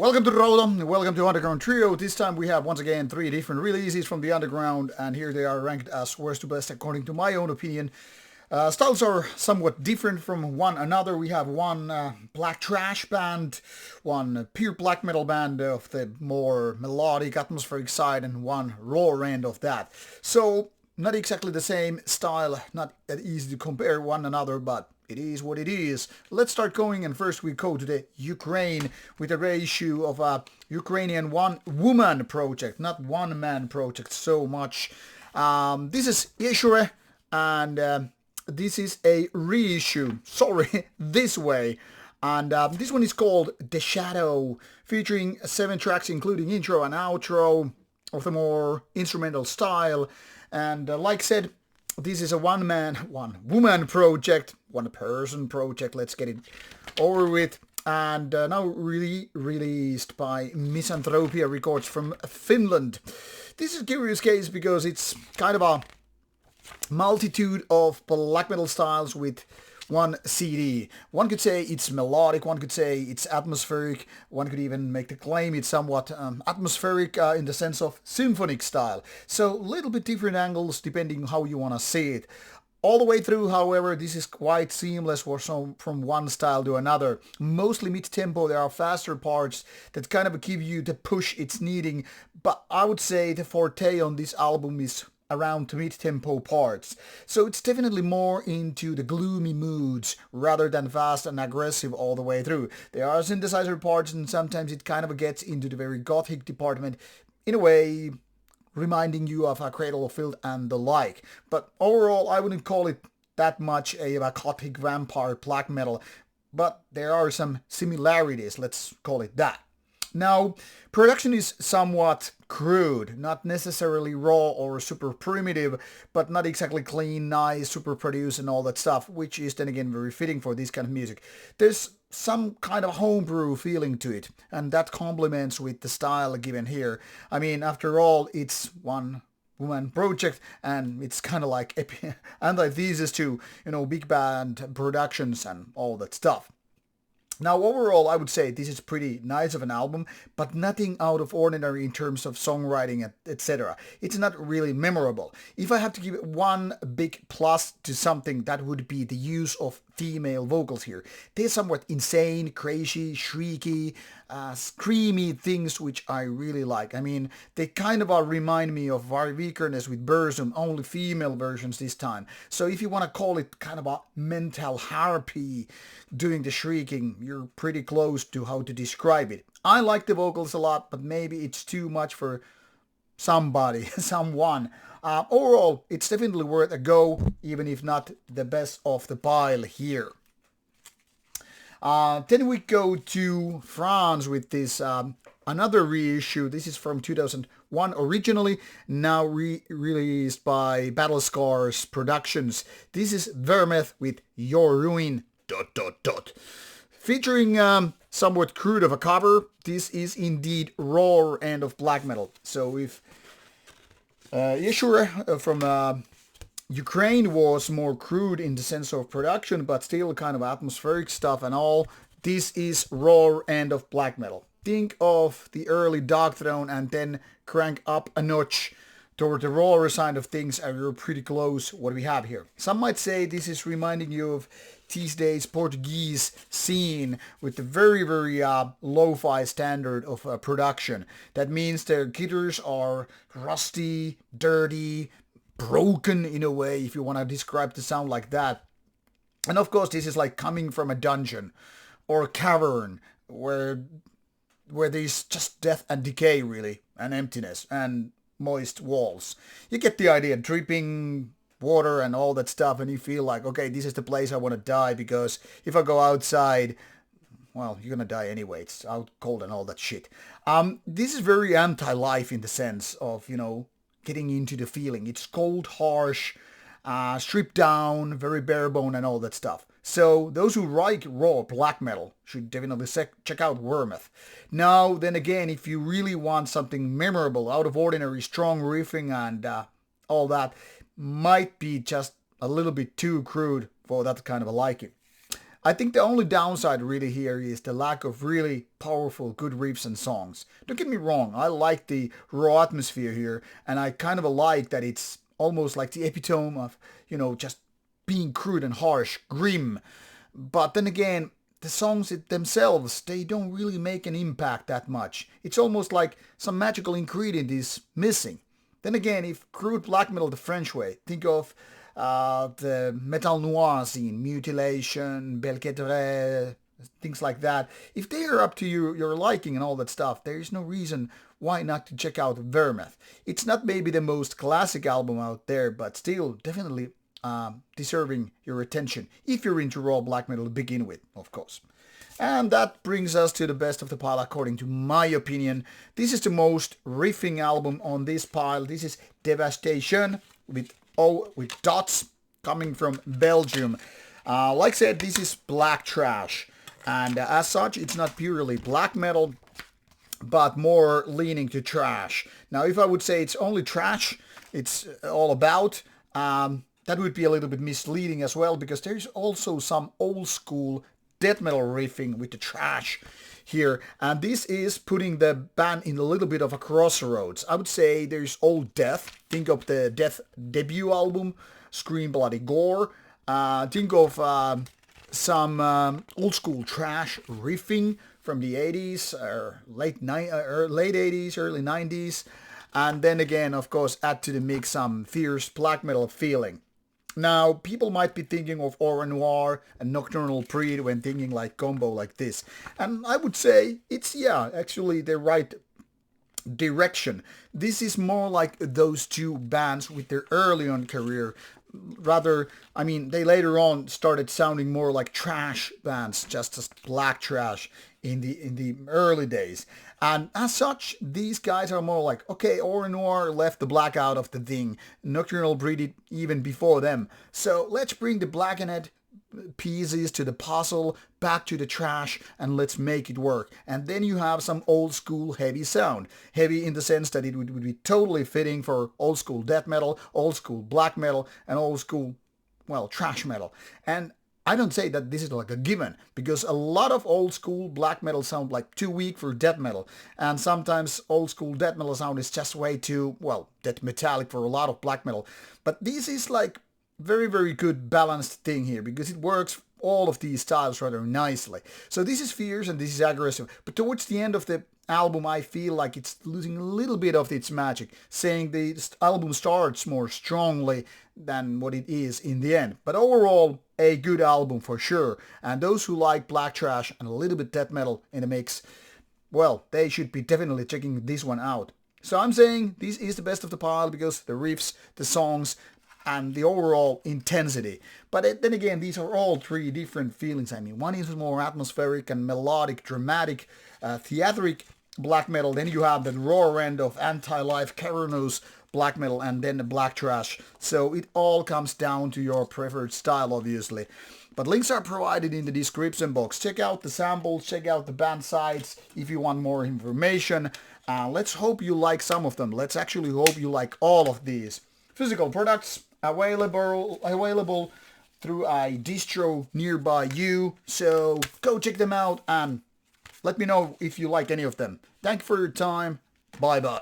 Welcome to Rauta, welcome to Underground Trio. This time we have once again 3 different releases from the Underground, and here they are ranked as worst to best according to my own opinion. Styles are somewhat different from one another. We have one black thrash band, one pure black metal band of the more melodic, atmospheric side, and one raw end of that. So, not exactly the same style, not that easy to compare one another, but it is what it is. Let's start going, and first we go to the Ukraine with a reissue of a Ukrainian one-woman project, not one-man project so much. This is Ieschure, and this is a reissue, sorry, this way. And this one is called The Shadow, featuring 7 tracks including intro and outro of the more instrumental style. And like said, this is a one-man, one-woman project, one-person project, let's get it over with. And now released by Misantropia Records from Finland. This is a curious case because it's kind of a multitude of black metal styles with one CD. One could say it's melodic, one could say it's atmospheric, one could even make the claim it's somewhat atmospheric in the sense of symphonic style. So a little bit different angles depending how you want to see it. All the way through, however, this is quite seamless from one style to another. Mostly mid-tempo, there are faster parts that kind of give you the push it's needing, but I would say the forte on this album is around mid-tempo parts. So it's definitely more into the gloomy moods rather than fast and aggressive all the way through. There are synthesizer parts and sometimes it kind of gets into the very gothic department in a way reminding you of a Cradle of Filth and the like. But overall I wouldn't call it that much a gothic vampire black metal, but there are some similarities, let's call it that. Now, production is somewhat crude, not necessarily raw or super primitive, but not exactly clean, nice, super produced and all that stuff, which is then again very fitting for this kind of music. There's some kind of homebrew feeling to it, and that complements with the style given here. I mean, after all, it's one woman project, and it's kind of like antithesis to, big band productions and all that stuff. Now overall I would say this is pretty nice of an album, but nothing out of ordinary in terms of songwriting, etc. It's not really memorable. If I have to give it one big plus to something, that would be the use of female vocals here. They're somewhat insane, crazy, shrieky, screamy things which I really like. I mean, they kind of remind me of Varvikernes with Burzum, only female versions this time. So if you want to call it kind of a mental harpy doing the shrieking, you're pretty close to how to describe it. I like the vocals a lot, but maybe it's too much for somebody, someone. Overall, it's definitely worth a go, even if not the best of the pile here. Then we go to France with this another reissue. This is from 2001 originally, now released by Battlesk'rs Productions. This is Vermeth with Your Ruin... Featuring somewhat crude of a cover, this is indeed raw end of black metal. So if Ieschure from Ukraine was more crude in the sense of production, but still kind of atmospheric stuff and all, this is raw end of black metal. Think of the early Dark Throne and then crank up a notch toward the rawer side of things, and we're pretty close what we have here. Some might say this is reminding you of these days Portuguese scene with the very lo-fi standard of production. That means their guitars are rusty, dirty, broken in a way, if you want to describe the sound like that. And of course this is like coming from a dungeon or a cavern where there's just death and decay really, and emptiness and moist walls. You get the idea, dripping water and all that stuff, and you feel like, okay, this is the place I want to die, because if I go outside, well, you're gonna die anyway, it's out cold and all that shit. This is very anti-life in the sense of, getting into the feeling. It's cold, harsh, stripped down, very bare bone and all that stuff. So those who like raw black metal should definitely check out Vermeth. Now, then again, if you really want something memorable, out of ordinary, strong riffing and all that, might be just a little bit too crude for that kind of a liking. I think the only downside really here is the lack of really powerful, good riffs and songs. Don't get me wrong, I like the raw atmosphere here, and I kind of like that it's almost like the epitome of, just being crude and harsh, grim. But then again, the songs themselves, they don't really make an impact that much. It's almost like some magical ingredient is missing. Then again, if crude black metal the French way, think of the metal noir scene, Mutilation, Belquetre, things like that. If they are up to your liking and all that stuff, there is no reason why not to check out Vermeth. It's not maybe the most classic album out there, but still definitely deserving your attention if you're into raw black metal to begin with, of course. And that brings us to the best of the pile according to my opinion. This is the most riffing album on this pile. This is Devastatiön with dots coming from Belgium. Like I said, this is black trash. And as such, it's not purely black metal, but more leaning to trash. Now, if I would say it's only trash, it's all about, that would be a little bit misleading as well, because there's also some old school death metal riffing with the trash here. And this is putting the band in a little bit of a crossroads. I would say there's old death. Think of the Death debut album, Scream Bloody Gore. Think of some old school trash riffing from the 80s, or late 80s, early 90s. And then again, of course, add to the mix some fierce black metal feeling. Now, people might be thinking of Au Noir and Nocturnal Breed when thinking like combo like this. And I would say it's, actually the right direction. This is more like those two bands with their early on career. Rather, they later on started sounding more like trash bands, just as black trash in the early days. And as such, these guys are more like, okay, Au Noir left the black out of the thing. Nocturnal Breed even before them. So let's bring the blackened pieces to the puzzle, back to the trash, and let's make it work. And then you have some old school heavy sound. Heavy in the sense that it would be totally fitting for old school death metal, old school black metal, and old school, trash metal. And I don't say that this is like a given, because a lot of old school black metal sound like too weak for death metal, and sometimes old school death metal sound is just way too, death metallic for a lot of black metal. But this is like very, very good balanced thing here, because it works all of these styles rather nicely. So this is fierce and this is aggressive, but towards the end of the album I feel like it's losing a little bit of its magic, saying the album starts more strongly than what it is in the end. But overall, a good album for sure, and those who like black trash and a little bit death metal in the mix, they should be definitely checking this one out. So I'm saying this is the best of the pile because the riffs, the songs, and the overall intensity. But then again, these are all three different feelings. One is more atmospheric and melodic, dramatic, theatric black metal. Then you have the raw end of anti-life, cavernous black metal, and then the black trash. So it all comes down to your preferred style, obviously. But links are provided in the description box. Check out the samples, check out the band sites if you want more information. Let's hope you like some of them. Let's actually hope you like all of these. Physical products available through a distro nearby you. So go check them out and let me know if you like any of them. Thank you for your time. Bye bye.